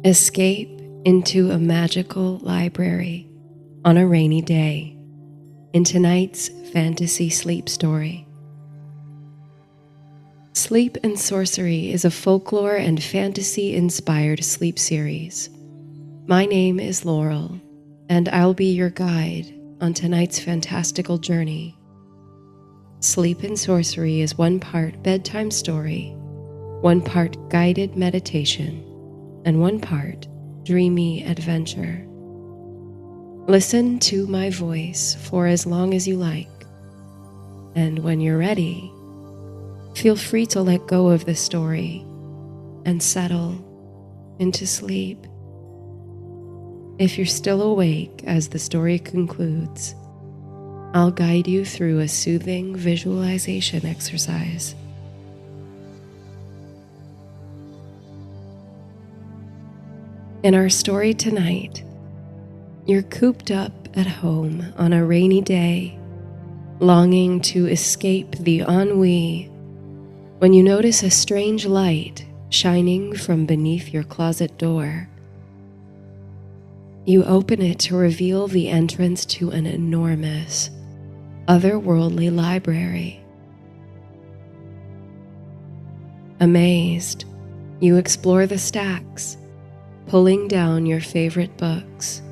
Escape into a magical library on a rainy day in tonight's fantasy sleep story. Sleep and Sorcery is a folklore and fantasy-inspired sleep series. My name is Laurel, and I'll be your guide on tonight's fantastical journey. Sleep and Sorcery is one part bedtime story, one part guided meditation, and one part dreamy adventure. Listen to my voice for as long as you like, and when you're ready, feel free to let go of the story and settle into sleep. If you're still awake as the story concludes, I'll guide you through a soothing visualization exercise. In our story tonight, you're cooped up at home on a rainy day, longing to escape the ennui, when you notice a strange light shining from beneath your closet door. You open it to reveal the entrance to an enormous, otherworldly library. Amazed, you explore the stacks, pulling down your favorite books.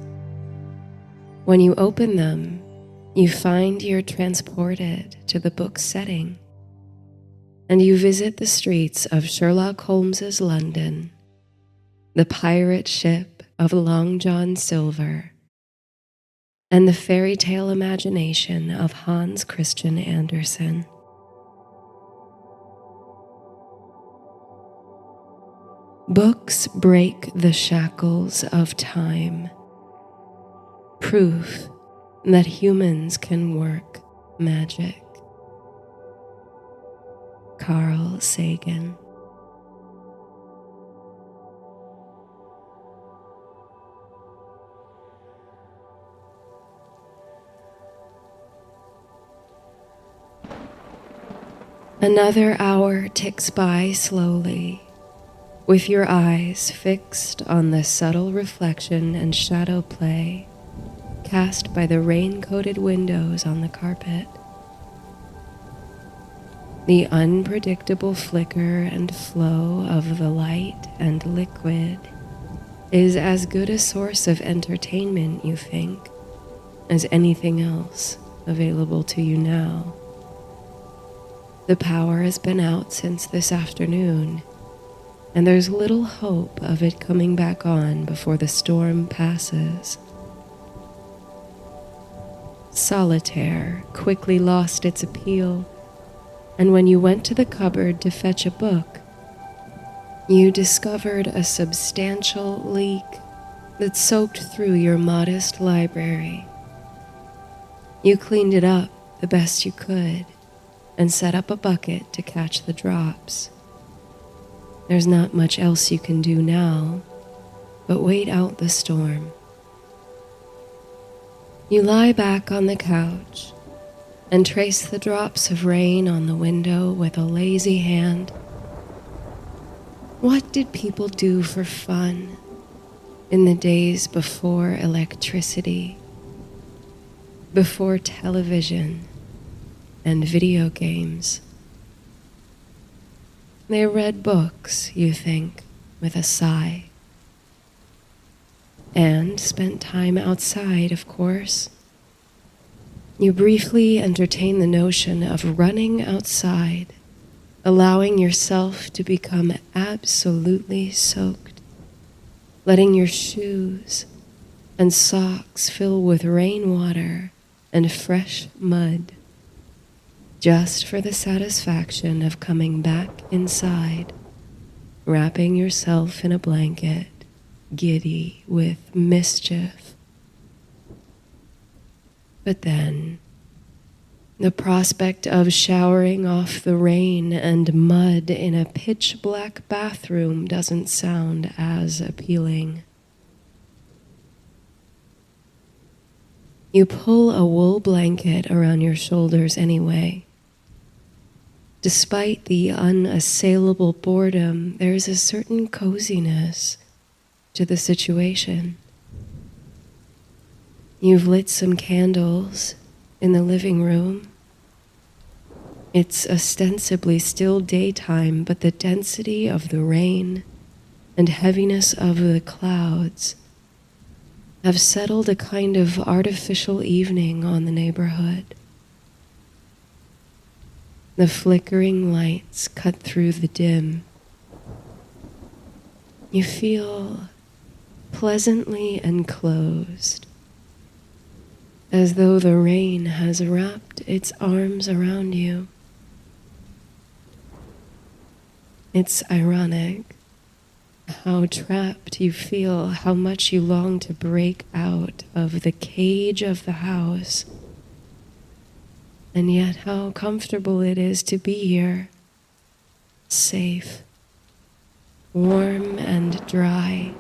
When you open them, you find you're transported to the book's setting, and you visit the streets of Sherlock Holmes London, the pirate ship of Long John Silver, and the fairy tale imagination of Hans Christian Andersen. Books break the shackles of time, proof that humans can work magic. Carl Sagan. Another hour ticks by slowly, with your eyes fixed on the subtle reflection and shadow play cast by the rain-coated windows on the carpet. The unpredictable flicker and flow of the light and liquid is as good a source of entertainment, you think, as anything else available to you now. The power has been out since this afternoon, and there's little hope of it coming back on before the storm passes. Solitaire quickly lost its appeal, and when you went to the cupboard to fetch a book, you discovered a substantial leak that soaked through your modest library. You cleaned it up the best you could and set up a bucket to catch the drops. There's not much else you can do now but wait out the storm. You lie back on the couch and trace the drops of rain on the window with a lazy hand. What did people do for fun in the days before electricity, before television and video games? They read books, you think, with a sigh. And spent time outside, of course. You briefly entertain the notion of running outside, allowing yourself to become absolutely soaked, letting your shoes and socks fill with rainwater and fresh mud, just for the satisfaction of coming back inside, wrapping yourself in a blanket, giddy with mischief. But then, the prospect of showering off the rain and mud in a pitch-black bathroom doesn't sound as appealing. You pull a wool blanket around your shoulders anyway. Despite the unassailable boredom, there is a certain coziness to the situation. You've lit some candles in the living room. It's ostensibly still daytime, but the density of the rain and heaviness of the clouds have settled a kind of artificial evening on the neighborhood. The flickering lights cut through the dim. You feel pleasantly enclosed, as though the rain has wrapped its arms around you. It's ironic how trapped you feel, how much you long to break out of the cage of the house, and yet how comfortable it is to be here, safe, warm and dry,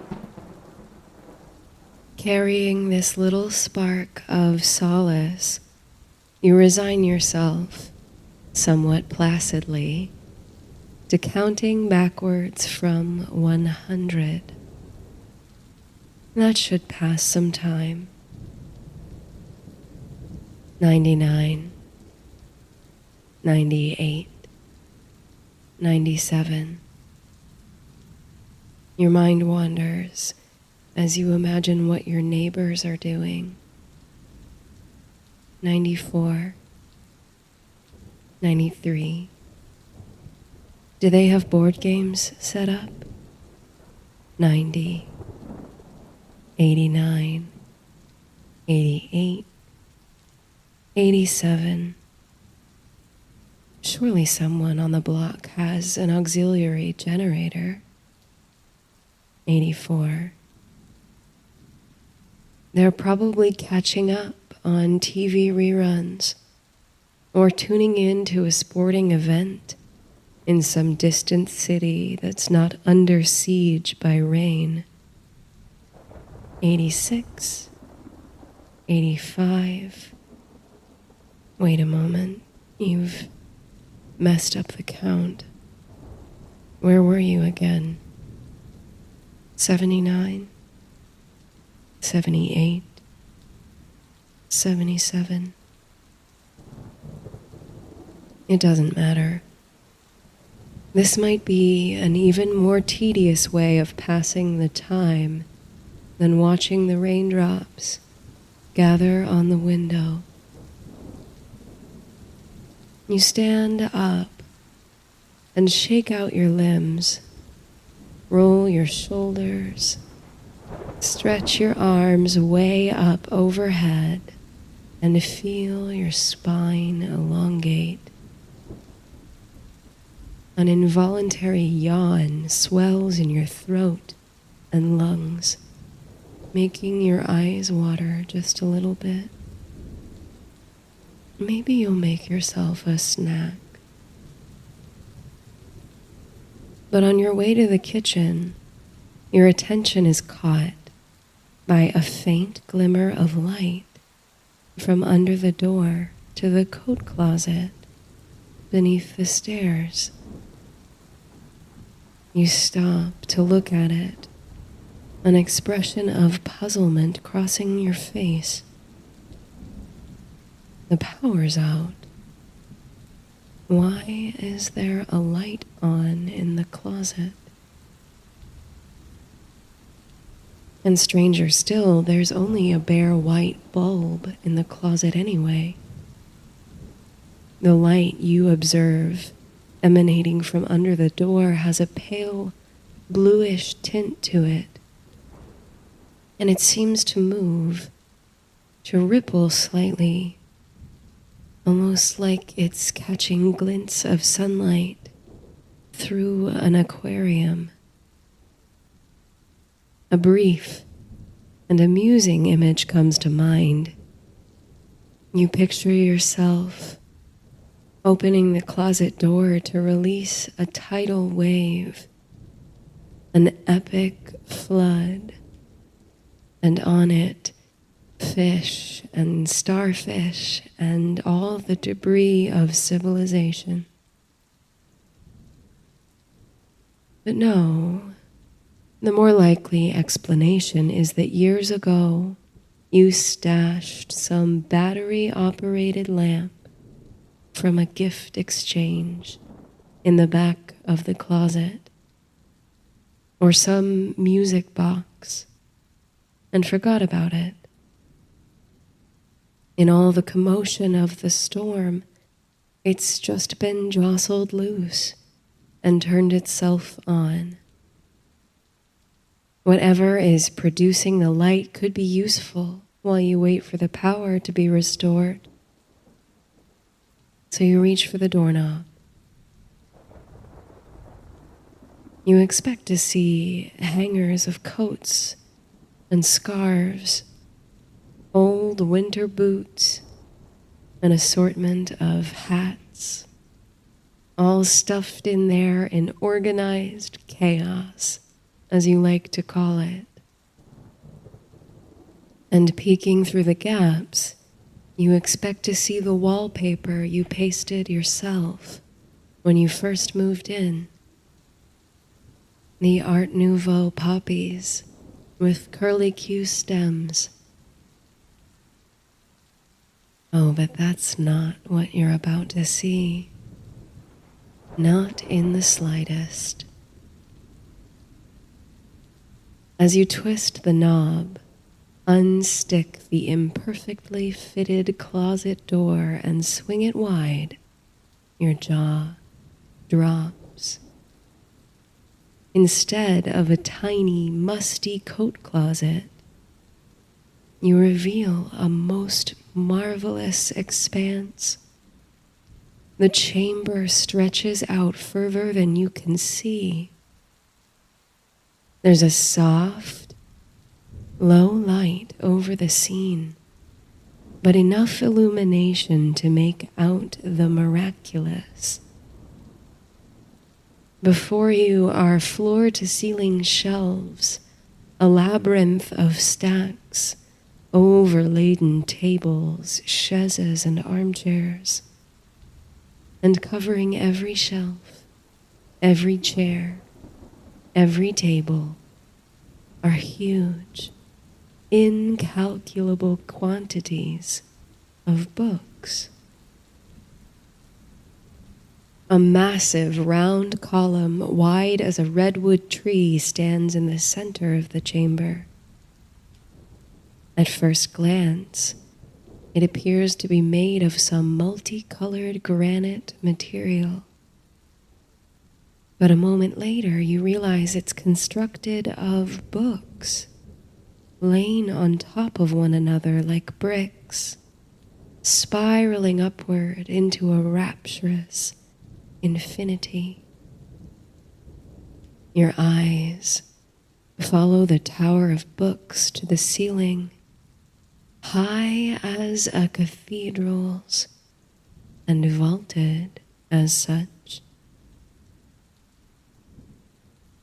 carrying this little spark of solace. You resign yourself, somewhat placidly, to counting backwards from 100. That should pass some time. 99, 98, 97. Your mind wanders as you imagine what your neighbors are doing. 94, 93. Do they have board games set up? 90, 89, 88, 87. Surely someone on the block has an auxiliary generator. 84. They're probably catching up on TV reruns or tuning in to a sporting event in some distant city that's not under siege by rain. 86, 85. Wait a moment, you've messed up the count. Where were you again? 79, 78, 77. It doesn't matter. This might be an even more tedious way of passing the time than watching the raindrops gather on the window. You stand up and shake out your limbs, roll your shoulders, stretch your arms way up overhead, and feel your spine elongate. An involuntary yawn swells in your throat and lungs, making your eyes water just a little bit. Maybe you'll make yourself a snack. But on your way to the kitchen, your attention is caught by a faint glimmer of light from under the door to the coat closet beneath the stairs. You stop to look at it, an expression of puzzlement crossing your face. The power's out. Why is there a light on in the closet? And stranger still, there's only a bare white bulb in the closet anyway. The light you observe emanating from under the door has a pale bluish tint to it, and it seems to move, to ripple slightly, almost like it's catching glints of sunlight through an aquarium. A brief and amusing image comes to mind. You picture yourself opening the closet door to release a tidal wave, an epic flood, and on it, fish and starfish and all the debris of civilization. But no, The more likely explanation is that years ago, you stashed some battery-operated lamp from a gift exchange in the back of the closet, or some music box, and forgot about it. In all the commotion of the storm, it's just been jostled loose and turned itself on. Whatever is producing the light could be useful while you wait for the power to be restored. So you reach for the doorknob. You expect to see hangers of coats and scarves, old winter boots, an assortment of hats, all stuffed in there in organized chaos, as you like to call it. And peeking through the gaps, you expect to see the wallpaper you pasted yourself when you first moved in. The Art Nouveau poppies with curlicue stems. Oh, but that's not what you're about to see. Not in the slightest. As you twist the knob, unstick the imperfectly fitted closet door and swing it wide, your jaw drops. Instead of a tiny, musty coat closet, you reveal a most marvelous expanse. The chamber stretches out further than you can see. There's a soft, low light over the scene, but enough illumination to make out the miraculous. Before you are floor-to-ceiling shelves, a labyrinth of stacks, overladen tables, chaises, and armchairs, and covering every shelf, every chair, every table, are huge, incalculable quantities of books. A massive round column wide as a redwood tree stands in the center of the chamber. At first glance, it appears to be made of some multicolored granite material. But a moment later, you realize it's constructed of books, laying on top of one another like bricks, spiraling upward into a rapturous infinity. Your eyes follow the tower of books to the ceiling, high as a cathedral's and vaulted as such.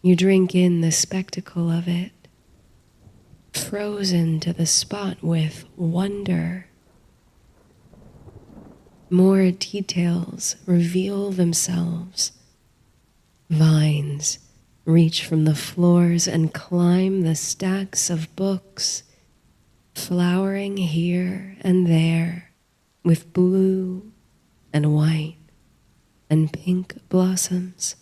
You drink in the spectacle of it, frozen to the spot with wonder. More details reveal themselves. Vines reach from the floors and climb the stacks of books, flowering here and there with blue and white and pink blossoms.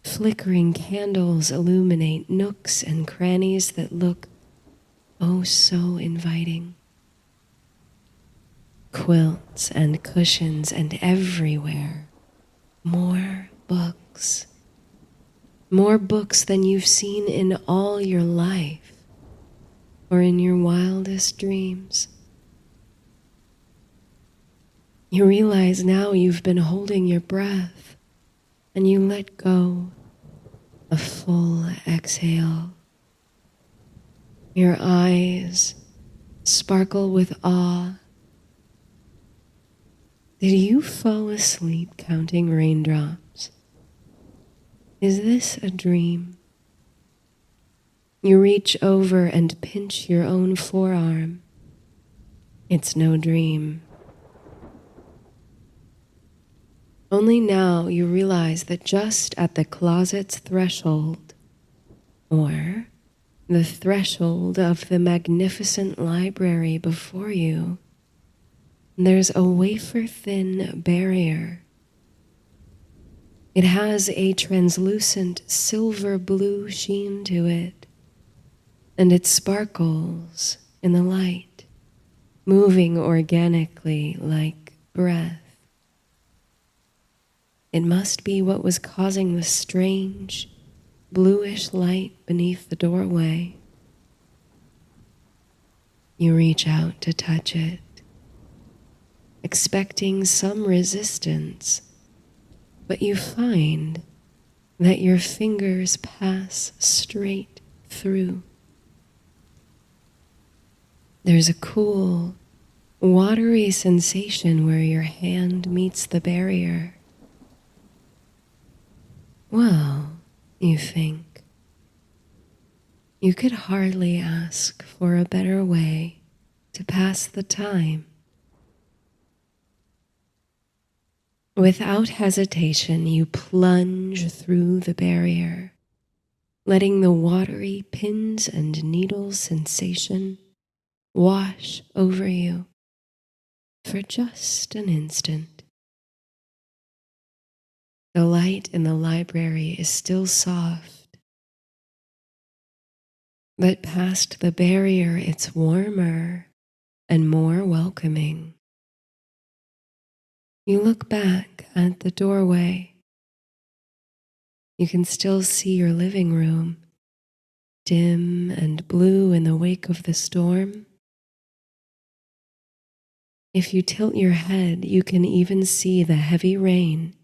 Flickering candles illuminate nooks and crannies that look oh so inviting. Quilts and cushions, and everywhere, more books. More books than you've seen in all your life or in your wildest dreams. You realize now you've been holding your breath, and you let go, a full exhale. Your eyes sparkle with awe. Did you fall asleep counting raindrops? Is this a dream? You reach over and pinch your own forearm. It's no dream. Only now you realize that just at the closet's threshold, or the threshold of the magnificent library before you, there's a wafer-thin barrier. It has a translucent silver blue sheen to it, and it sparkles in the light, moving organically like breath. It must be what was causing the strange, bluish light beneath the doorway. You reach out to touch it, expecting some resistance, but you find that your fingers pass straight through. There's a cool, watery sensation where your hand meets the barrier. Well, you think, you could hardly ask for a better way to pass the time. Without hesitation, you plunge through the barrier, letting the watery pins and needles sensation wash over you for just an instant. The light in the library is still soft, but past the barrier it's warmer and more welcoming. You look back at the doorway. You can still see your living room, dim and blue in the wake of the storm. If you tilt your head, you can even see the heavy rain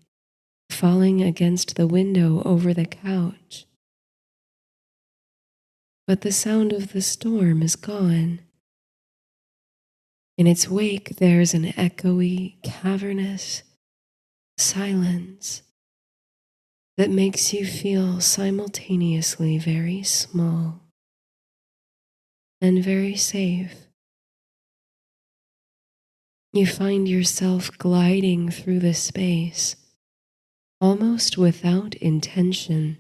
falling against the window over the couch. But the sound of the storm is gone. In its wake, there's an echoey, cavernous silence that makes you feel simultaneously very small and very safe. You find yourself gliding through the space almost without intention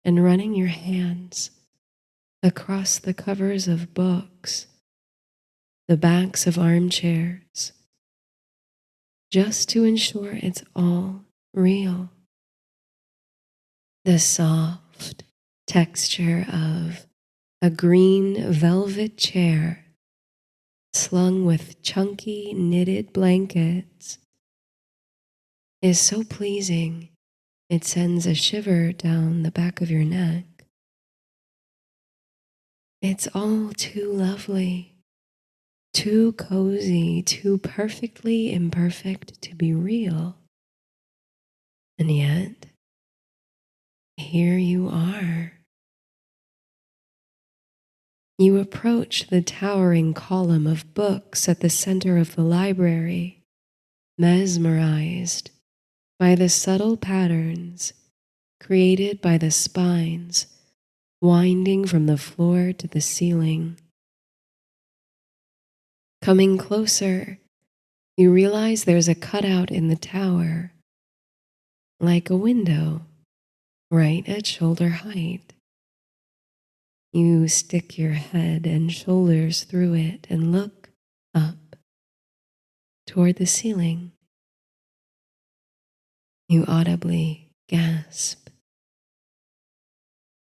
and running your hands across the covers of books, the backs of armchairs, just to ensure it's all real. The soft texture of a green velvet chair slung with chunky knitted blankets is so pleasing it sends a shiver down the back of your neck. It's all too lovely, too cozy, too perfectly imperfect to be real. And yet, here you are. You approach the towering column of books at the center of the library, mesmerized by the subtle patterns created by the spines winding from the floor to the ceiling. Coming closer, you realize there's a cutout in the tower, like a window, right at shoulder height. You stick your head and shoulders through it and look up toward the ceiling. You audibly gasp.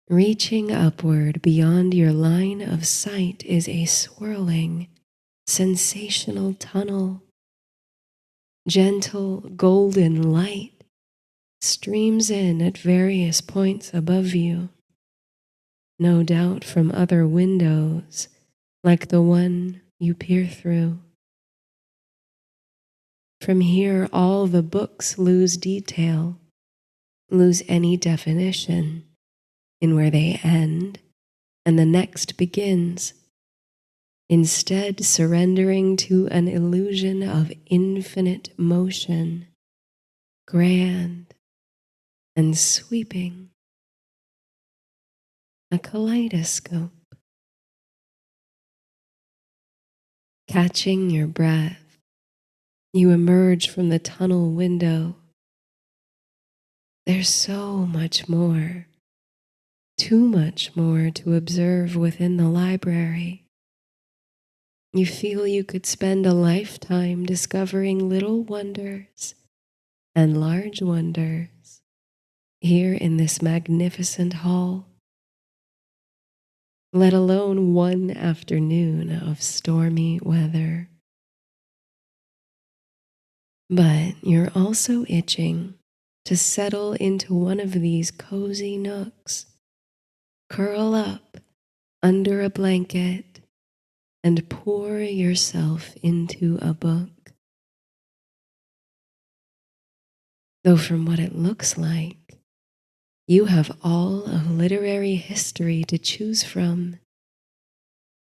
Reaching upward beyond your line of sight is a swirling, sensational tunnel. Gentle golden light streams in at various points above you, no doubt from other windows like the one you peer through. From here, all the books lose detail, lose any definition in where they end and the next begins, instead surrendering to an illusion of infinite motion, grand and sweeping, a kaleidoscope. Catching your breath, you emerge from the tunnel window. There's so much more. too much more to observe within the library. You feel you could spend a lifetime discovering little wonders and large wonders here in this magnificent hall, let alone one afternoon of stormy weather. But you're also itching to settle into one of these cozy nooks, curl up under a blanket, and pour yourself into a book. Though from what it looks like, you have all of literary history to choose from.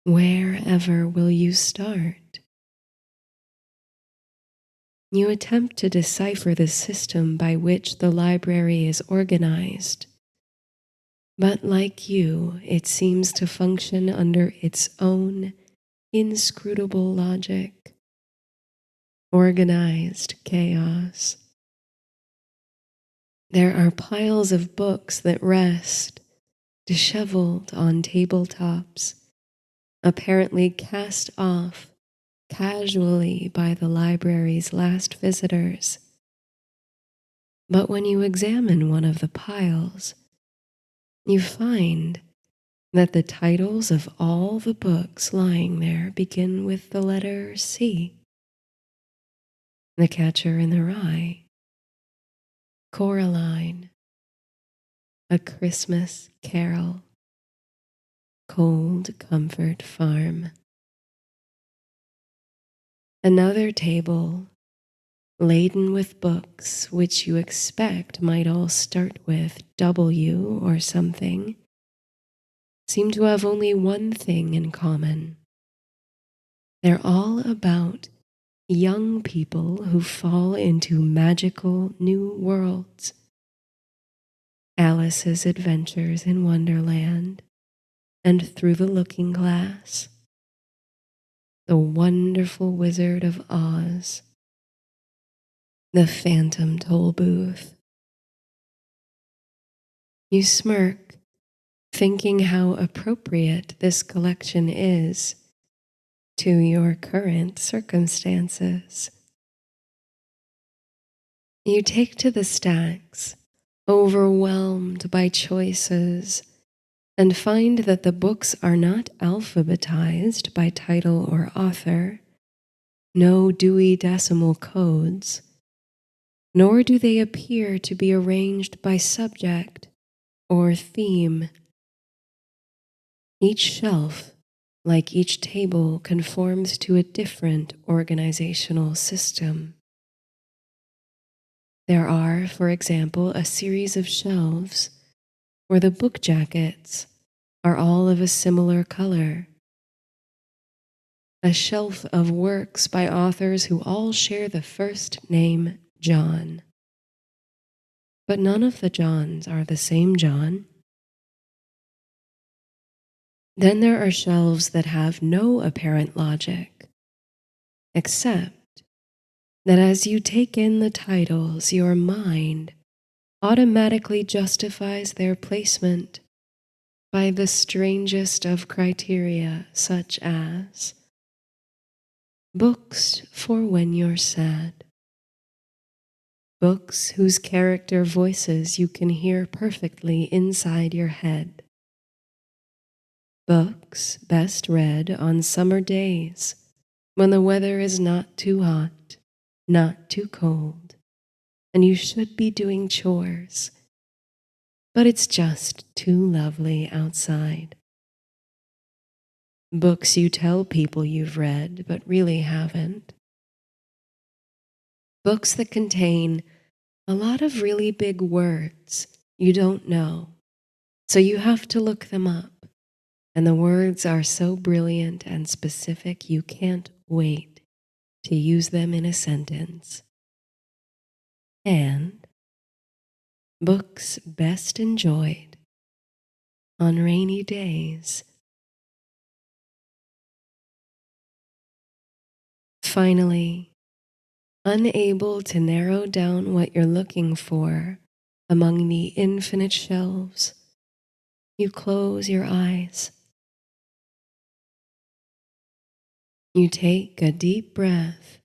Wherever will you start? You attempt to decipher the system by which the library is organized, but like you, it seems to function under its own inscrutable logic, organized chaos. There are piles of books that rest, disheveled on tabletops, apparently cast off casually by the library's last visitors. But when you examine one of the piles, you find that the titles of all the books lying there begin with the letter C. The Catcher in the Rye, Coraline, A Christmas Carol, Cold Comfort Farm. Another table laden with books which you expect might all start with W or something, seem to have only one thing in common. They're all about young people who fall into magical new worlds. Alice's Adventures in Wonderland and Through the Looking Glass, The Wonderful Wizard of Oz, The Phantom Toll Booth. You smirk, thinking how appropriate this collection is to your current circumstances. You take to the stacks, overwhelmed by choices, and find that the books are not alphabetized by title or author, no Dewey Decimal codes, nor do they appear to be arranged by subject or theme. Each shelf, like each table, conforms to a different organizational system. There are, for example, a series of shelves where the book jackets are all of a similar color, a shelf of works by authors who all share the first name John. But none of the Johns are the same John. Then there are shelves that have no apparent logic, except that as you take in the titles, your mind automatically justifies their placement by the strangest of criteria, such as books for when you're sad, books whose character voices you can hear perfectly inside your head, books best read on summer days when the weather is not too hot, not too cold, and you should be doing chores, but it's just too lovely outside. Books you tell people you've read but really haven't. Books that contain a lot of really big words you don't know, so you have to look them up. And the words are so brilliant and specific you can't wait to use them in a sentence. And books best enjoyed on rainy days. Finally, unable to narrow down what you're looking for among the infinite shelves, You close your eyes. You take a deep breath.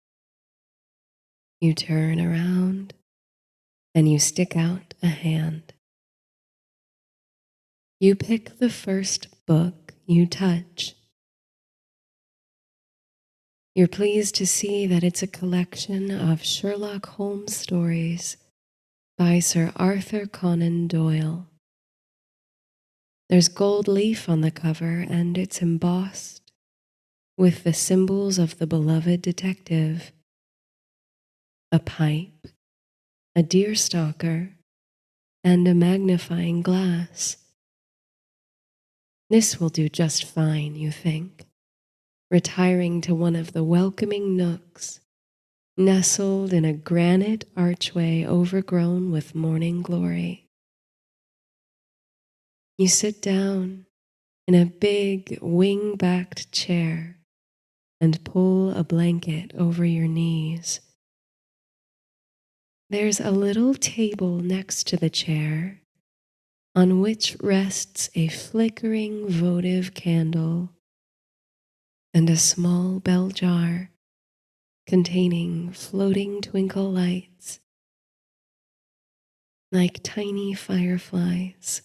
You turn around and you stick out a hand. You pick the first book you touch. You're pleased to see that it's a collection of Sherlock Holmes stories by Sir Arthur Conan Doyle. There's gold leaf on the cover and it's embossed with the symbols of the beloved detective: a pipe, a deerstalker, and a magnifying glass. This will do just fine, you think, retiring to one of the welcoming nooks, nestled in a granite archway overgrown with morning glory. You sit down in a big wing-backed chair and pull a blanket over your knees. There's a little table next to the chair on which rests a flickering votive candle and a small bell jar containing floating twinkle lights like tiny fireflies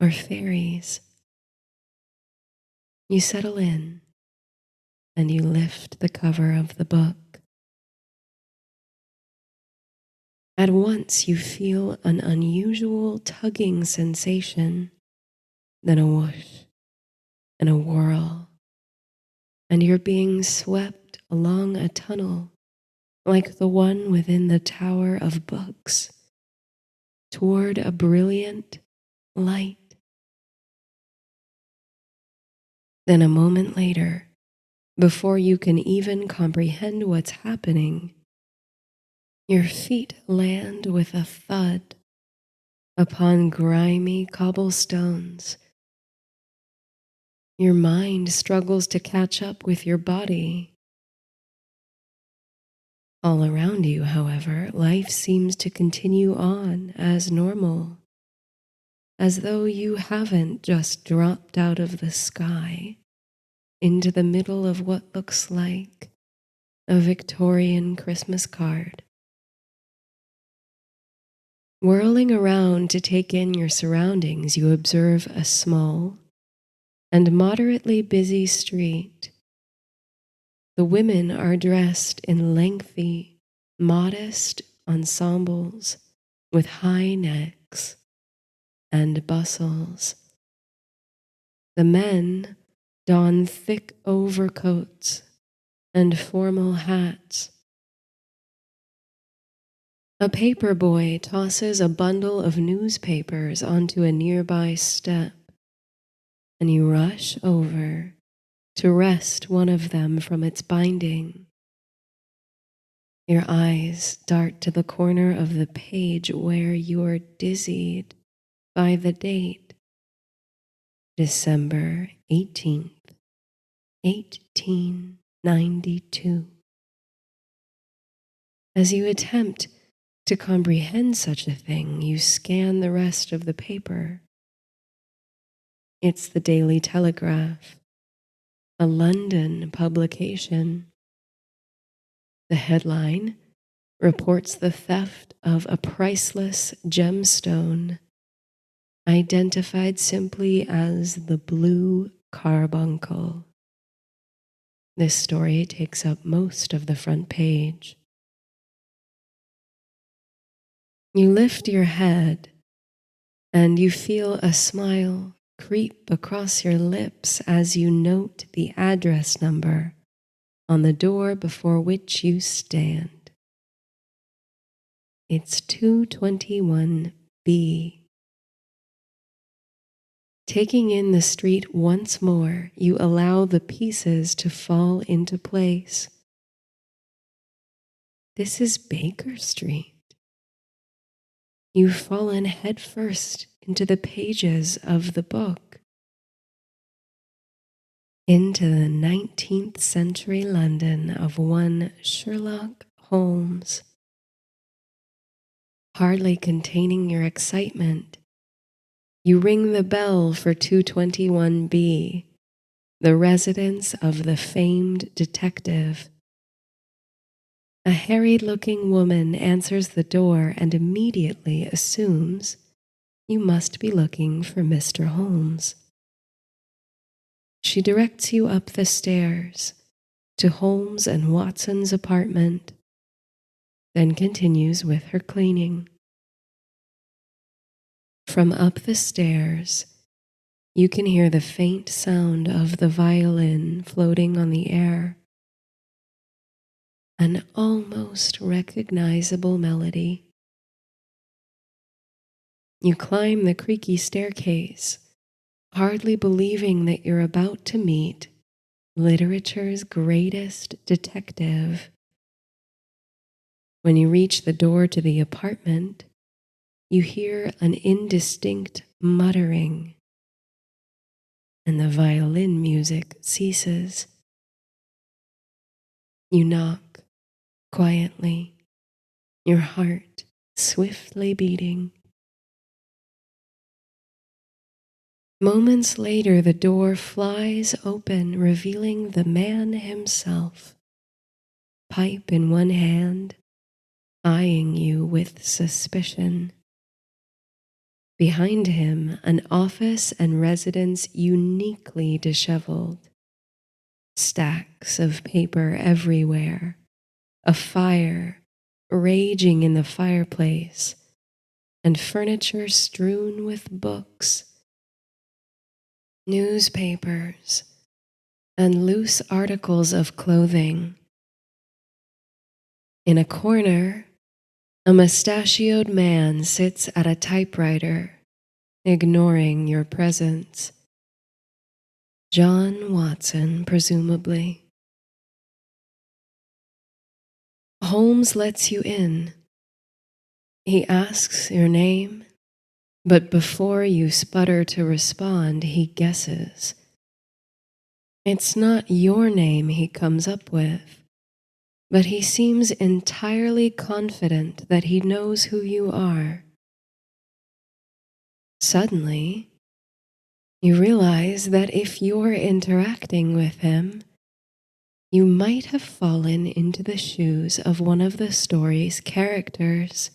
or fairies. You settle in and you lift the cover of the book. At once you feel an unusual tugging sensation, then a whoosh and a whirl, and you're being swept along a tunnel like the one within the Tower of Books toward a brilliant light. Then a moment later, before you can even comprehend what's happening, your feet land with a thud upon grimy cobblestones. Your mind struggles to catch up with your body. All around you, however, life seems to continue on as normal, as though you haven't just dropped out of the sky into the middle of what looks like a Victorian Christmas card. Whirling around to take in your surroundings, you observe a small and moderately busy street. The women are dressed in lengthy, modest ensembles with high necks and bustles. The men don thick overcoats and formal hats. A paper boy tosses a bundle of newspapers onto a nearby step, and you rush over to wrest one of them from its binding. Your eyes dart to the corner of the page where you're dizzied by the date, December 18th, 1892. As you attempt to comprehend such a thing, you scan the rest of the paper. It's the Daily Telegraph, a London publication. The headline reports the theft of a priceless gemstone, identified simply as the Blue Carbuncle. This story takes up most of the front page. You lift your head and you feel a smile creep across your lips as you note the address number on the door before which you stand. It's 221B. Taking in the street once more, you allow the pieces to fall into place. This is Baker Street. You've fallen headfirst into the pages of the book, into the 19th century London of one Sherlock Holmes. Hardly containing your excitement, You ring the bell for 221B, the residence of the famed detective. A harried-looking woman answers the door and immediately assumes you must be looking for Mr. Holmes. She directs you up the stairs to Holmes and Watson's apartment, then continues with her cleaning. From up the stairs, you can hear the faint sound of the violin floating on the air, an almost recognizable melody. You climb the creaky staircase, hardly believing that you're about to meet literature's greatest detective. When you reach the door to the apartment, you hear an indistinct muttering, and the violin music ceases. You knock quietly, your heart swiftly beating. Moments later, the door flies open, revealing the man himself, pipe in one hand, eyeing you with suspicion. Behind him, an office and residence uniquely disheveled. Stacks of paper everywhere, a fire raging in the fireplace, and furniture strewn with books, newspapers, and loose articles of clothing. In a corner, a mustachioed man sits at a typewriter, ignoring your presence. John Watson, presumably. Holmes lets you in. He asks your name, but before you sputter to respond, he guesses. It's not your name he comes up with, but he seems entirely confident that he knows who you are. Suddenly, you realize that if you're interacting with him, you might have fallen into the shoes of one of the story's characters.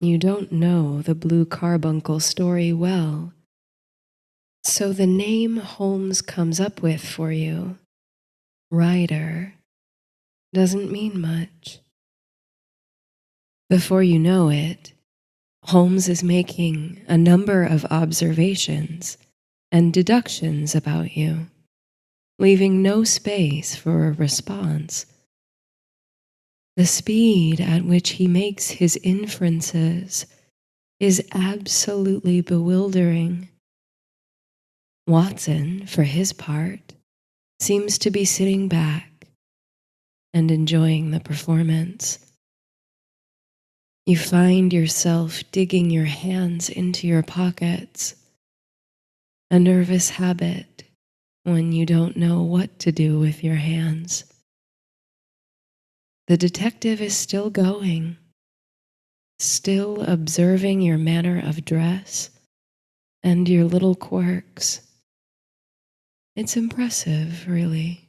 You don't know the Blue Carbuncle story well, so the name Holmes comes up with for you, Ryder, doesn't mean much. Before you know it, Holmes is making a number of observations and deductions about you, leaving no space for a response. The speed at which he makes his inferences is absolutely bewildering. Watson, for his part, seems to be sitting back and enjoying the performance. You find yourself digging your hands into your pockets, a nervous habit when you don't know what to do with your hands. The detective is still going, still observing your manner of dress and your little quirks. It's impressive, really.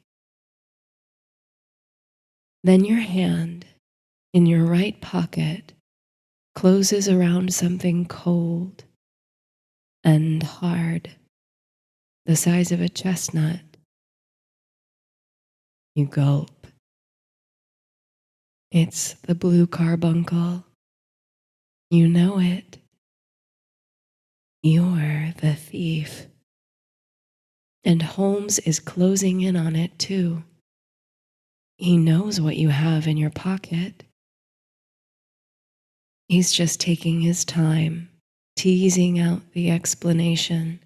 Then your hand in your right pocket closes around something cold and hard, the size of a chestnut. You gulp. It's the Blue Carbuncle. You know it. You're the thief. And Holmes is closing in on it too. He knows what you have in your pocket. He's just taking his time, teasing out the explanation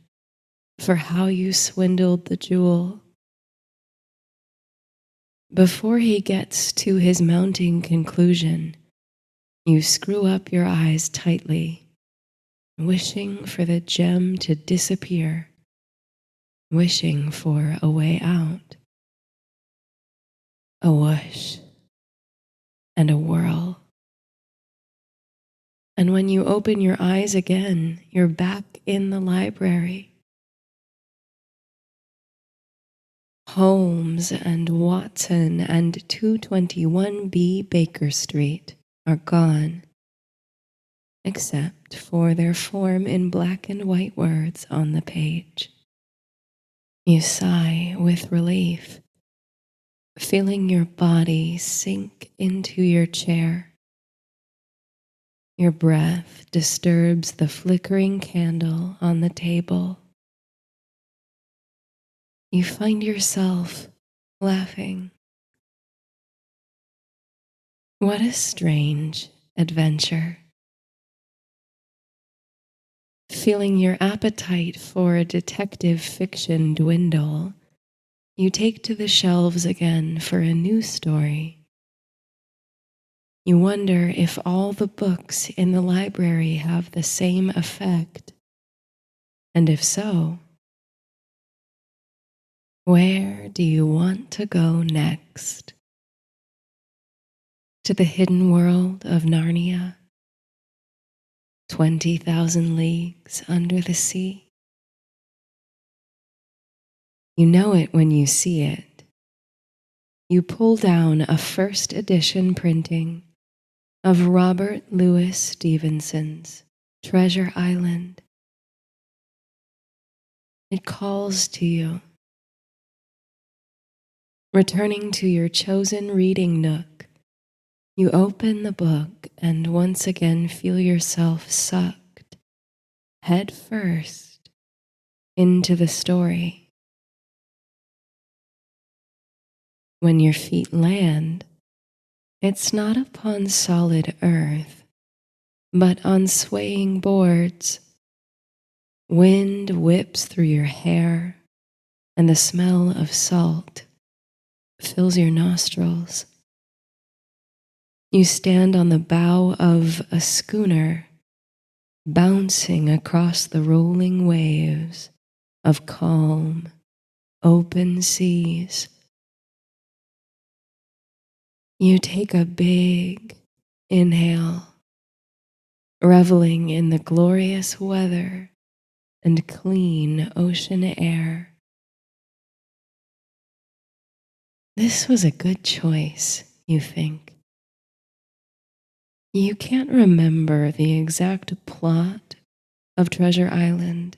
for how you swindled the jewel. Before he gets to his mounting conclusion, you screw up your eyes tightly, wishing for the gem to disappear, wishing for a way out. A whoosh and a whirl. And when you open your eyes again, you're back in the library. Holmes and Watson and 221B Baker Street are gone, except for their form in black and white words on the page. You sigh with relief, feeling your body sink into your chair. Your breath disturbs the flickering candle on the table. You find yourself laughing. What a strange adventure. Feeling your appetite for detective fiction dwindle, you take to the shelves again for a new story. You wonder if all the books in the library have the same effect. And if so, where do you want to go next? To the hidden world of Narnia? 20,000 leagues under the sea? You know it when you see it. You pull down a first edition printing of Robert Louis Stevenson's Treasure Island. It calls to you. Returning to your chosen reading nook, you open the book and once again feel yourself sucked head first into the story. When your feet land, it's not upon solid earth, but on swaying boards. Wind whips through your hair, and the smell of salt fills your nostrils. You stand on the bow of a schooner, bouncing across the rolling waves of calm, open seas. You take a big inhale, reveling in the glorious weather and clean ocean air. This was a good choice, you think. You can't remember the exact plot of Treasure Island,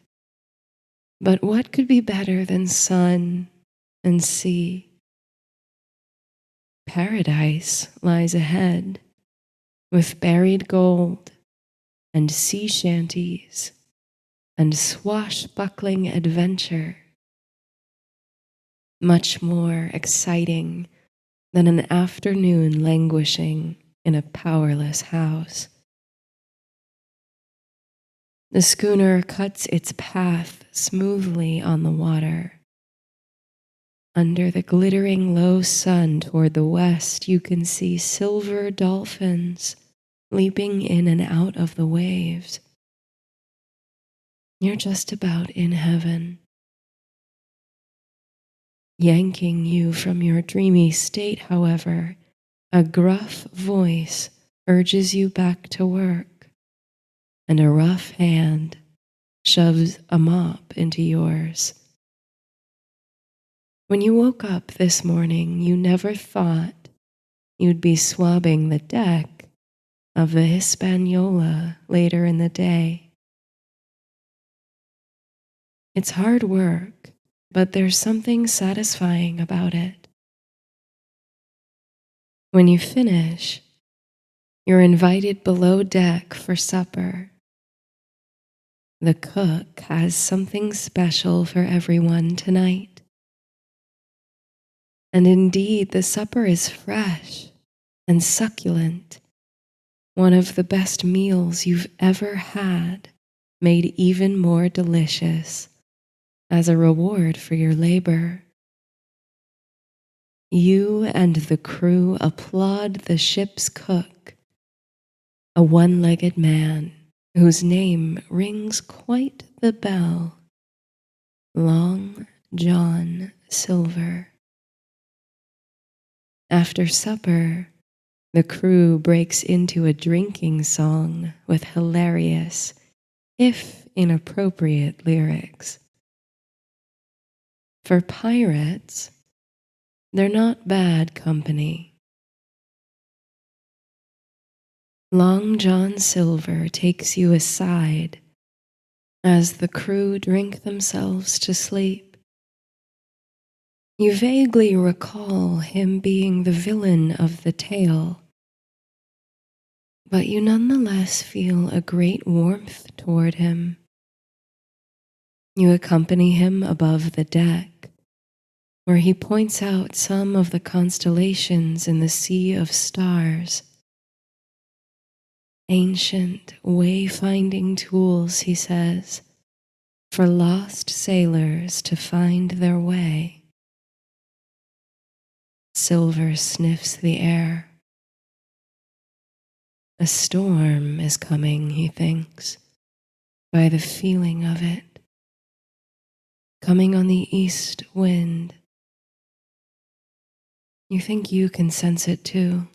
but what could be better than sun and sea? Paradise lies ahead, with buried gold and sea shanties and swashbuckling adventure, much more exciting than an afternoon languishing in a powerless house. The schooner cuts its path smoothly on the water. Under the glittering low sun toward the west, you can see silver dolphins leaping in and out of the waves. You're just about in heaven. Yanking you from your dreamy state, however, a gruff voice urges you back to work, and a rough hand shoves a mop into yours. When you woke up this morning, you never thought you'd be swabbing the deck of the Hispaniola later in the day. It's hard work, but there's something satisfying about it. When you finish, you're invited below deck for supper. The cook has something special for everyone tonight. And indeed, the supper is fresh and succulent, one of the best meals you've ever had, made even more delicious as a reward for your labor. You and the crew applaud the ship's cook, a one-legged man whose name rings quite the bell, Long John Silver. After supper, The crew breaks into a drinking song with hilarious, if inappropriate, lyrics. For pirates, they're not bad company. Long John Silver takes you aside as the crew drink themselves to sleep. You vaguely recall him being the villain of the tale, but you nonetheless feel a great warmth toward him. You accompany him above the deck, where he points out some of the constellations in the sea of stars. Ancient wayfinding tools, he says, for lost sailors to find their way. Silver sniffs the air. A storm is coming, he thinks, by the feeling of it, coming on the east wind. You think you can sense it too.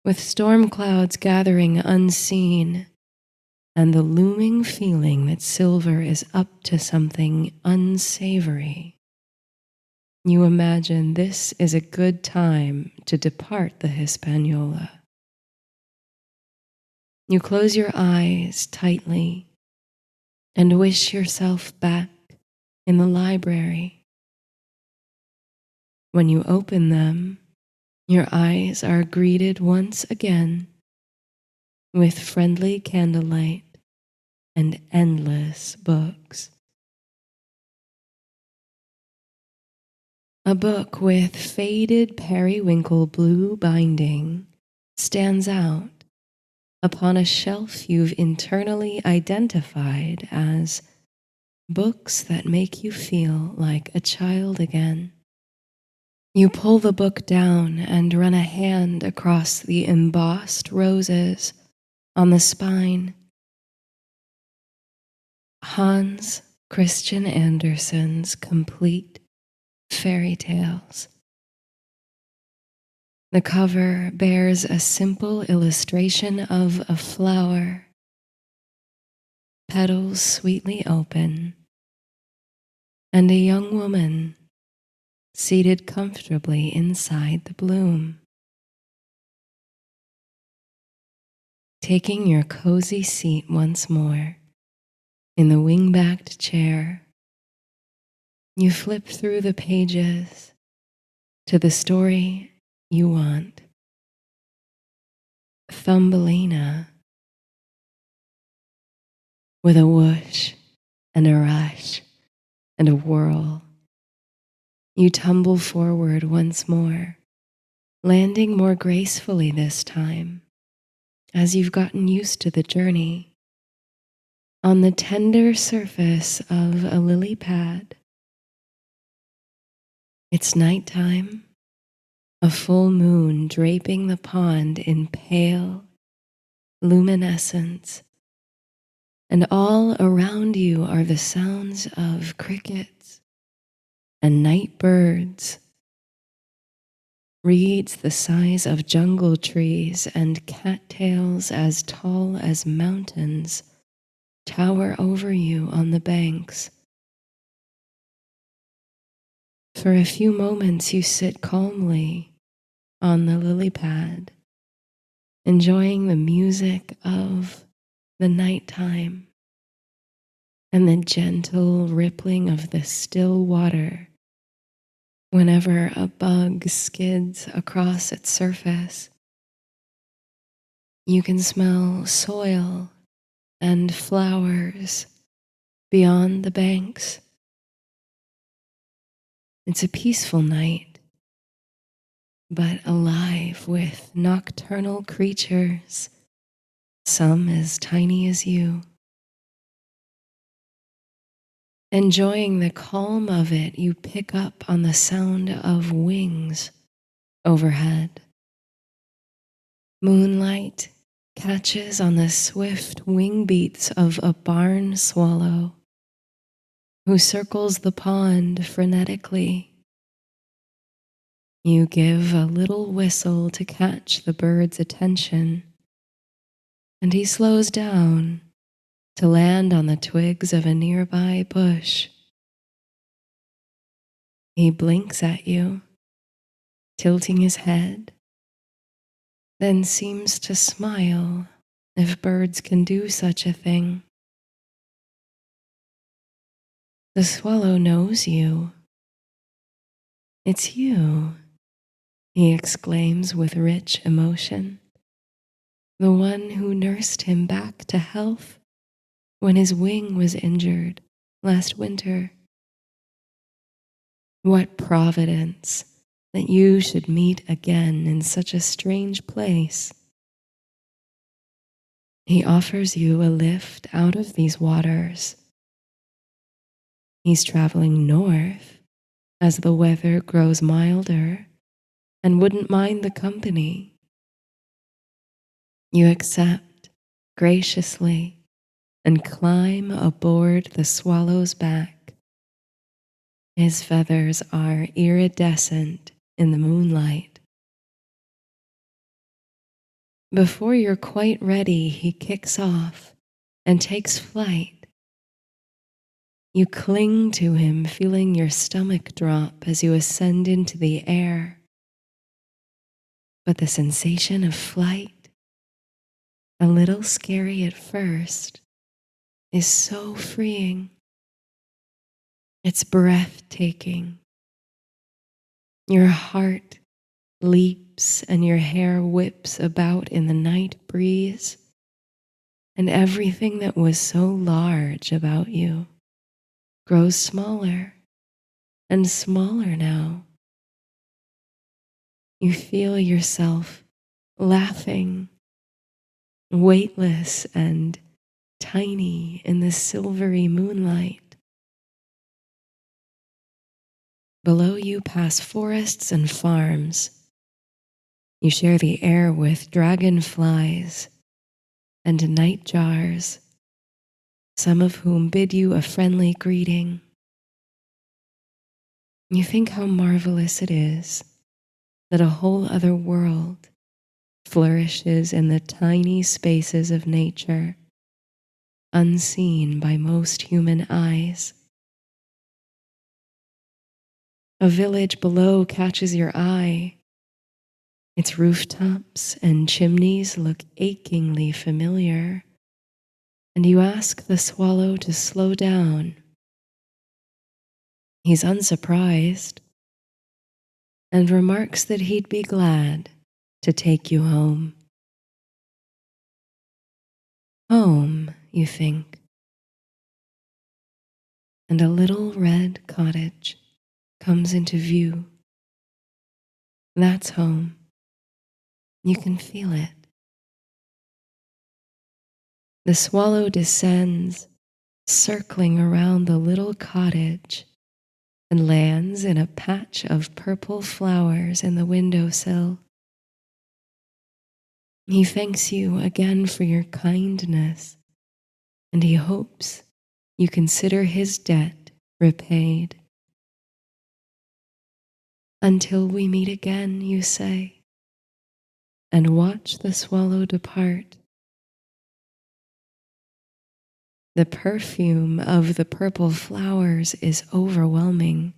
With storm clouds gathering unseen, and the looming feeling that Silver is up to something unsavory, you imagine this is a good time to depart the Hispaniola. You close your eyes tightly and wish yourself back in the library. When you open them, your eyes are greeted once again with friendly candlelight and endless books. A book with faded periwinkle blue binding stands out upon a shelf you've internally identified as books that make you feel like a child again. You pull the book down and run a hand across the embossed roses on the spine. Hans Christian Andersen's complete fairy tales. The cover bears a simple illustration of a flower, petals sweetly open, and a young woman seated comfortably inside the bloom. Taking your cozy seat once more in the wing-backed chair, you flip through the pages to the story you want. Thumbelina. With a whoosh and a rush and a whirl, you tumble forward once more, landing more gracefully this time, as you've gotten used to the journey, on the tender surface of a lily pad. It's nighttime, a full moon draping the pond in pale luminescence, and all around you are the sounds of crickets and night birds, reeds the size of jungle trees, and cattails as tall as mountains tower over you on the banks. For a few moments you sit calmly on the lily pad, enjoying the music of the nighttime and the gentle rippling of the still water whenever a bug skids across its surface. You can smell soil and flowers beyond the banks. It's a peaceful night, but alive with nocturnal creatures, some as tiny as you. Enjoying the calm of it, you pick up on the sound of wings overhead. Moonlight catches on the swift wing beats of a barn swallow who circles the pond frenetically. You give a little whistle to catch the bird's attention, and he slows down to land on the twigs of a nearby bush. He blinks at you, tilting his head, then seems to smile, if birds can do such a thing. The swallow knows you. It's you, he exclaims with rich emotion, the one who nursed him back to health when his wing was injured last winter. What providence that you should meet again in such a strange place. He offers you a lift out of these waters. He's traveling north as the weather grows milder and wouldn't mind the company. You accept graciously and climb aboard the swallow's back. His feathers are iridescent in the moonlight. Before you're quite ready, he kicks off and takes flight. You cling to him, feeling your stomach drop as you ascend into the air. But the sensation of flight, a little scary at first, is so freeing. It's breathtaking. Your heart leaps and your hair whips about in the night breeze, and everything that was so large about you grows smaller and smaller now. You feel yourself laughing, weightless and tiny in the silvery moonlight. Below you pass forests and farms. You share the air with dragonflies and nightjars, some of whom bid you a friendly greeting. You think how marvelous it is that a whole other world flourishes in the tiny spaces of nature, unseen by most human eyes. A village below catches your eye. Its rooftops and chimneys look achingly familiar, and you ask the swallow to slow down. He's unsurprised and remarks that he'd be glad to take you home. Home, you think, and a little red cottage comes into view. That's home. You can feel it. The swallow descends, circling around the little cottage, and lands in a patch of purple flowers in the windowsill. He thanks you again for your kindness, and he hopes you consider his debt repaid. Until we meet again, you say, and watch the swallow depart. The perfume of the purple flowers is overwhelming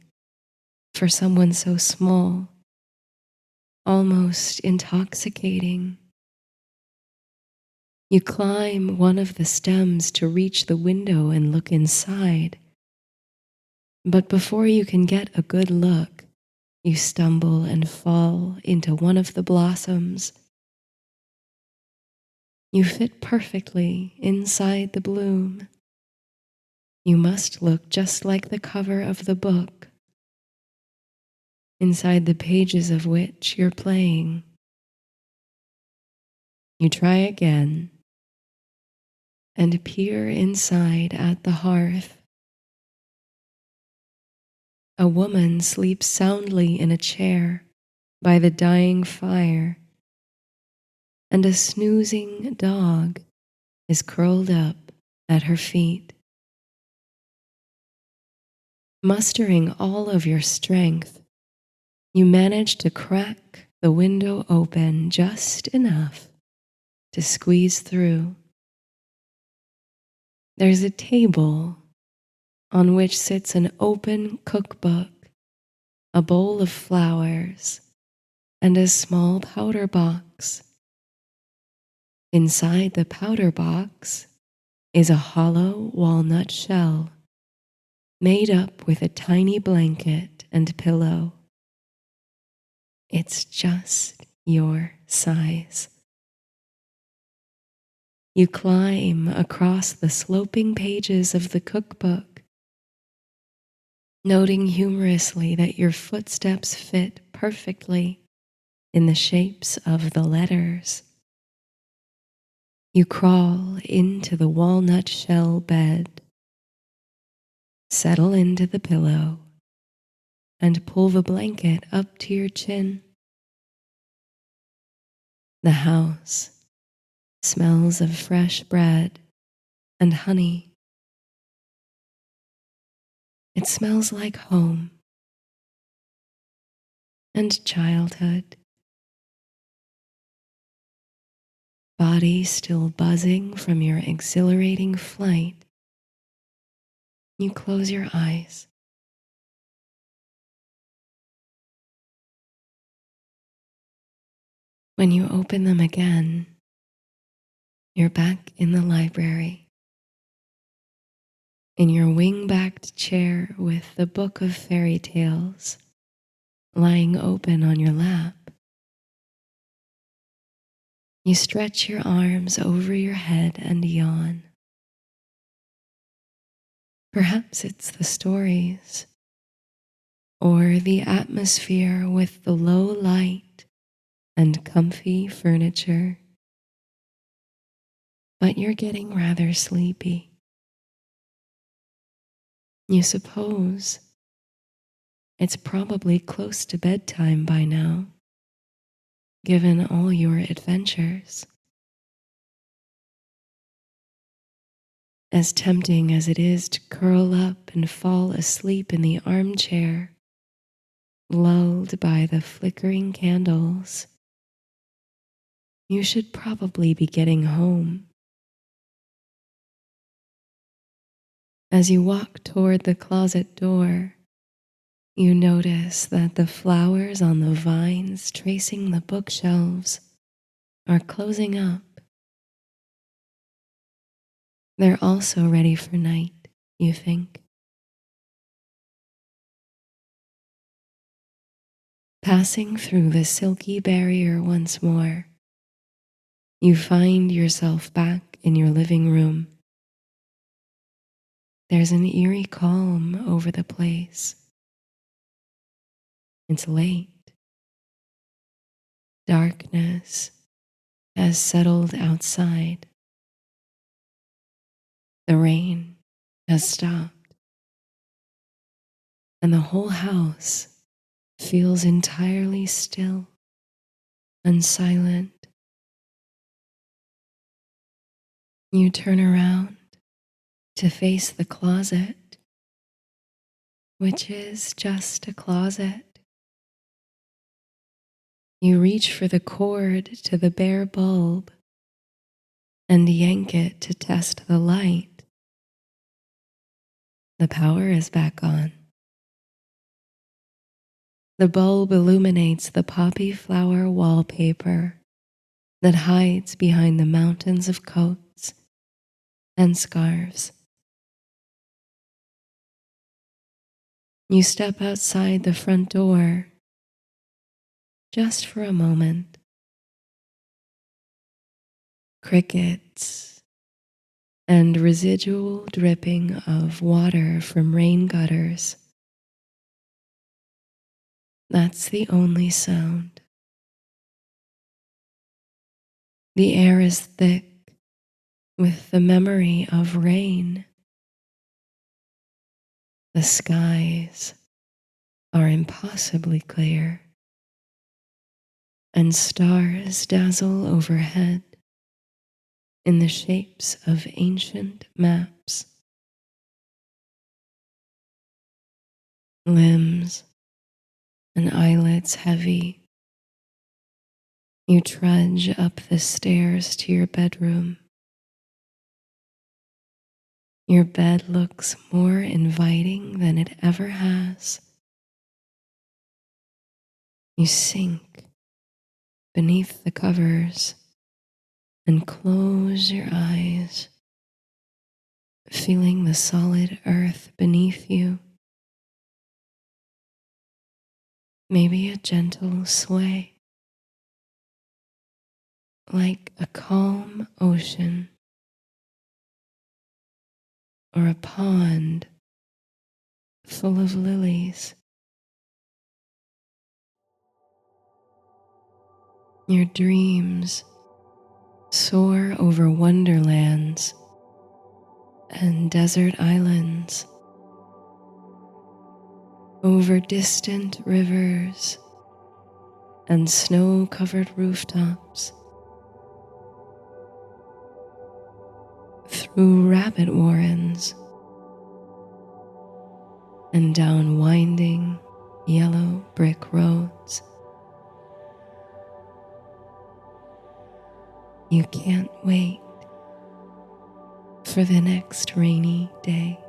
for someone so small, almost intoxicating. You climb one of the stems to reach the window and look inside. But before you can get a good look, you stumble and fall into one of the blossoms. You fit perfectly inside the bloom. You must look just like the cover of the book, inside the pages of which you're playing. You try again and peer inside at the hearth. A woman sleeps soundly in a chair by the dying fire, and a snoozing dog is curled up at her feet. Mustering all of your strength, You manage to crack the window open just enough to squeeze through. There's a table on which sits an open cookbook, a bowl of flowers, and a small powder box. Inside the powder box is a hollow walnut shell made up with a tiny blanket and pillow. It's just your size. You climb across the sloping pages of the cookbook, noting humorously that your footsteps fit perfectly in the shapes of the letters. You crawl into the walnut shell bed, settle into the pillow, and pull the blanket up to your chin. The house smells of fresh bread and honey. It smells like home and childhood. Body still buzzing from your exhilarating flight, you close your eyes. When you open them again, you're back in the library, in your wing-backed chair with the book of fairy tales lying open on your lap. You stretch your arms over your head and yawn. Perhaps it's the stories, or the atmosphere with the low light and comfy furniture. But you're getting rather sleepy. You suppose it's probably close to bedtime by now, given all your adventures. As tempting as it is to curl up and fall asleep in the armchair, lulled by the flickering candles, you should probably be getting home. As you walk toward the closet door, you notice that the flowers on the vines tracing the bookshelves are closing up. They're also ready for night, you think. Passing through the silky barrier once more, you find yourself back in your living room. There's an eerie calm over the place. It's late. Darkness has settled outside. The rain has stopped, and the whole house feels entirely still and silent. You turn around to face the closet, which is just a closet. You reach for the cord to the bare bulb and yank it to test the light. The power is back on. The bulb illuminates the poppy flower wallpaper that hides behind the mountains of coats and scarves. You step outside the front door just for a moment. Crickets and residual dripping of water from rain gutters. That's the only sound. The air is thick with the memory of rain. The skies are impossibly clear, and stars dazzle overhead in the shapes of ancient maps. Limbs and eyelids heavy, you trudge up the stairs to your bedroom. Your bed looks more inviting than it ever has. You sink beneath the covers and close your eyes, feeling the solid earth beneath you. Maybe a gentle sway, like a calm ocean or a pond full of lilies. Your dreams soar over wonderlands and desert islands, over distant rivers and snow-covered rooftops, through rabbit warrens and down winding yellow brick roads. You can't wait for the next rainy day.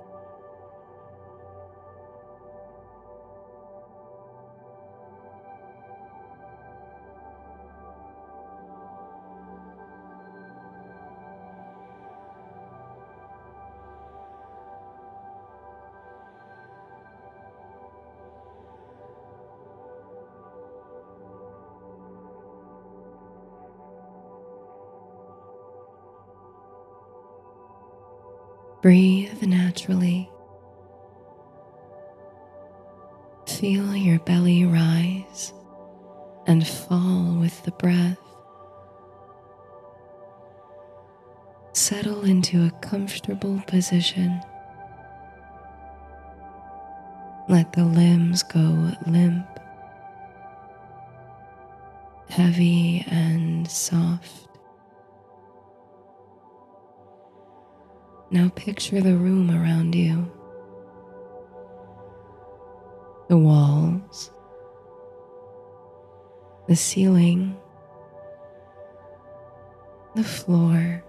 Breathe naturally. Feel your belly rise and fall with the breath. Settle into a comfortable position. Let the limbs go limp, heavy and soft. Now picture the room around you. The walls, the ceiling, the floor.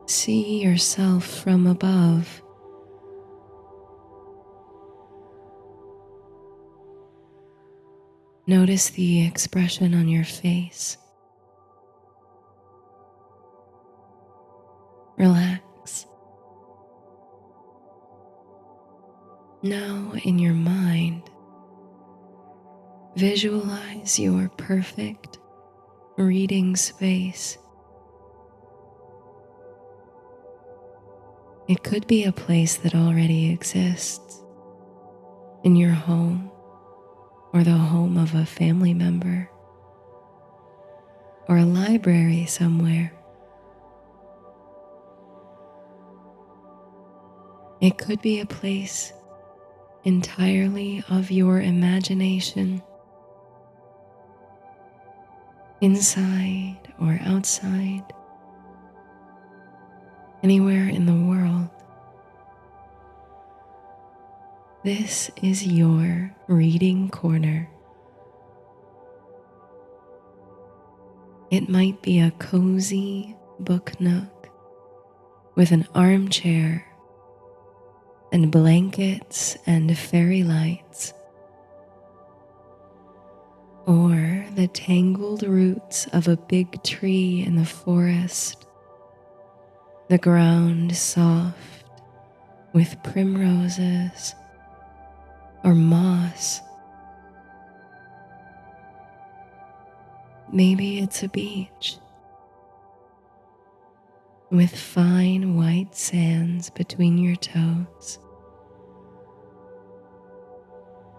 See yourself from above. Notice the expression on your face. Relax. Now, in your mind, visualize your perfect reading space. It could be a place that already exists in your home or the home of a family member or a library somewhere. It could be a place entirely of your imagination, inside or outside, anywhere in the world. This is your reading corner. It might be a cozy book nook with an armchair and blankets and fairy lights, or the tangled roots of a big tree in the forest, the ground soft with primroses or moss. Maybe it's a beach with fine white sands between your toes,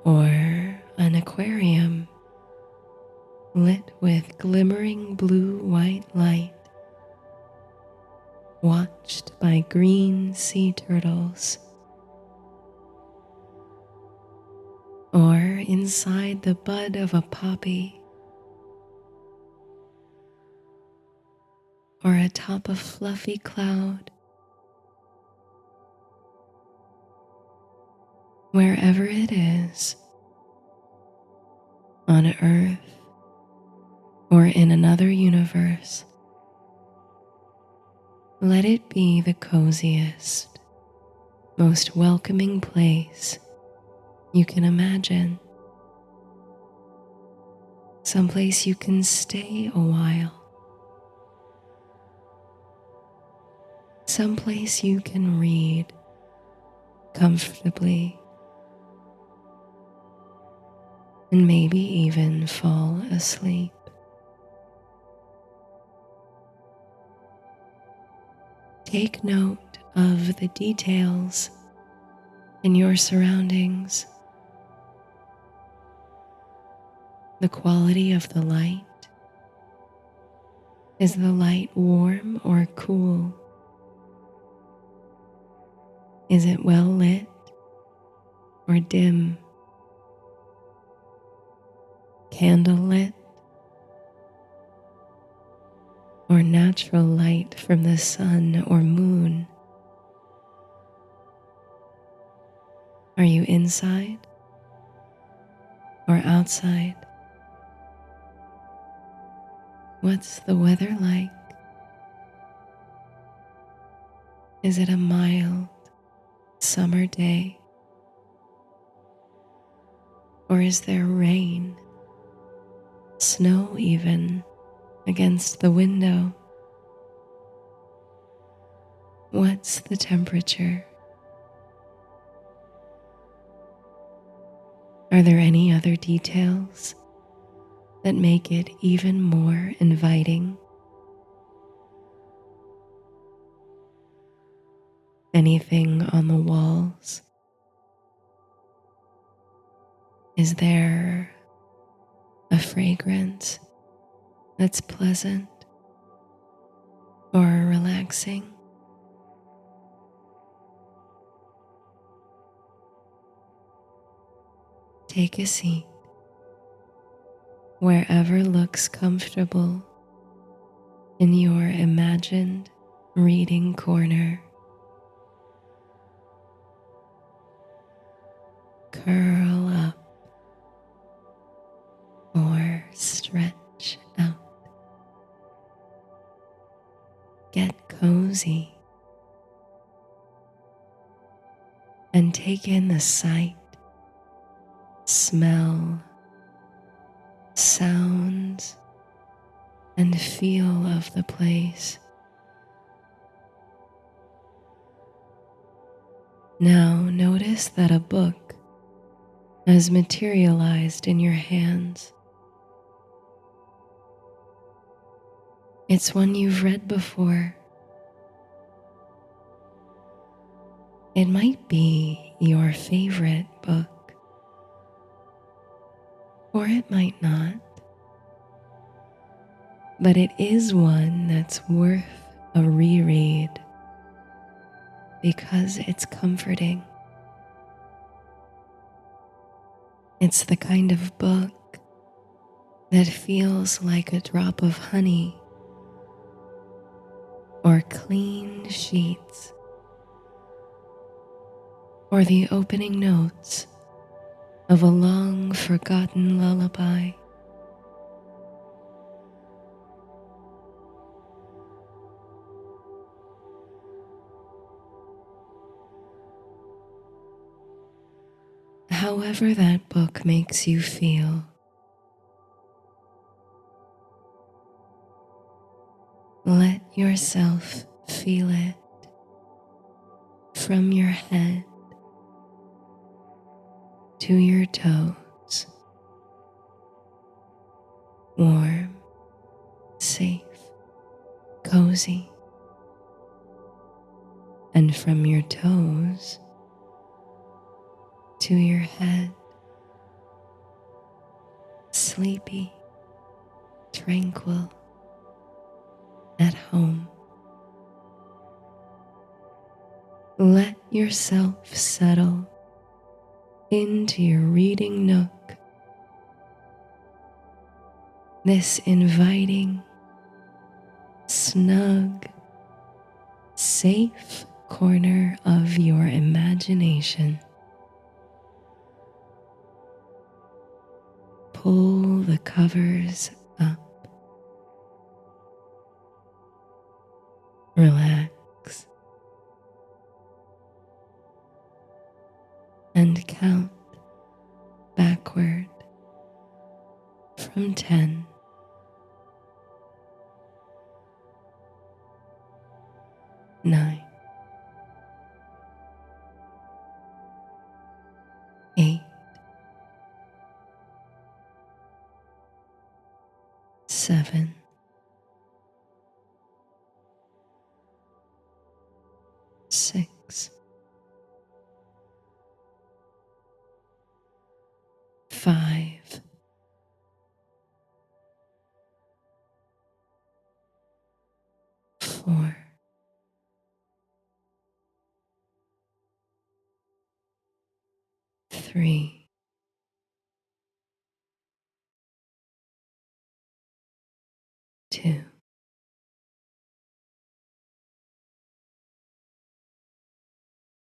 or an aquarium lit with glimmering blue-white light, watched by green sea turtles, or inside the bud of a poppy, or atop a fluffy cloud. wherever it is, on Earth or in another universe. Let it be the coziest, most welcoming place you can imagine. Someplace you can stay a while. Someplace you can read comfortably and maybe even fall asleep. Take note of the details in your surroundings, the quality of the light. Is the light warm or cool? Is it well lit or dim? Candle lit or natural light from the sun or moon? Are you inside or outside? What's the weather like? Is it a mild summer day? Or is there rain, snow even, against the window? What's the temperature? Are there any other details that make it even more inviting? Anything on the walls? Is there a fragrance that's pleasant or relaxing? Take a seat wherever looks comfortable in your imagined reading corner. Curl up or stretch out. Get cozy and take in the sight, smell, sounds, and feel of the place. Now notice that a book has materialized in your hands. It's one you've read before. It might be your favorite book, or it might not, but it is one that's worth a reread because it's comforting. It's the kind of book that feels like a drop of honey or clean sheets or the opening notes of a long forgotten lullaby. However that book makes you feel, let yourself feel it from your head to your toes. Warm, safe, cozy. And from your toes to your head, sleepy, tranquil, at home. Let yourself settle into your reading nook, this inviting, snug, safe corner of your imagination. pull the covers up. Relax and count backward from 10. 9, 8, 7, 6, 5, 4, 3, 2,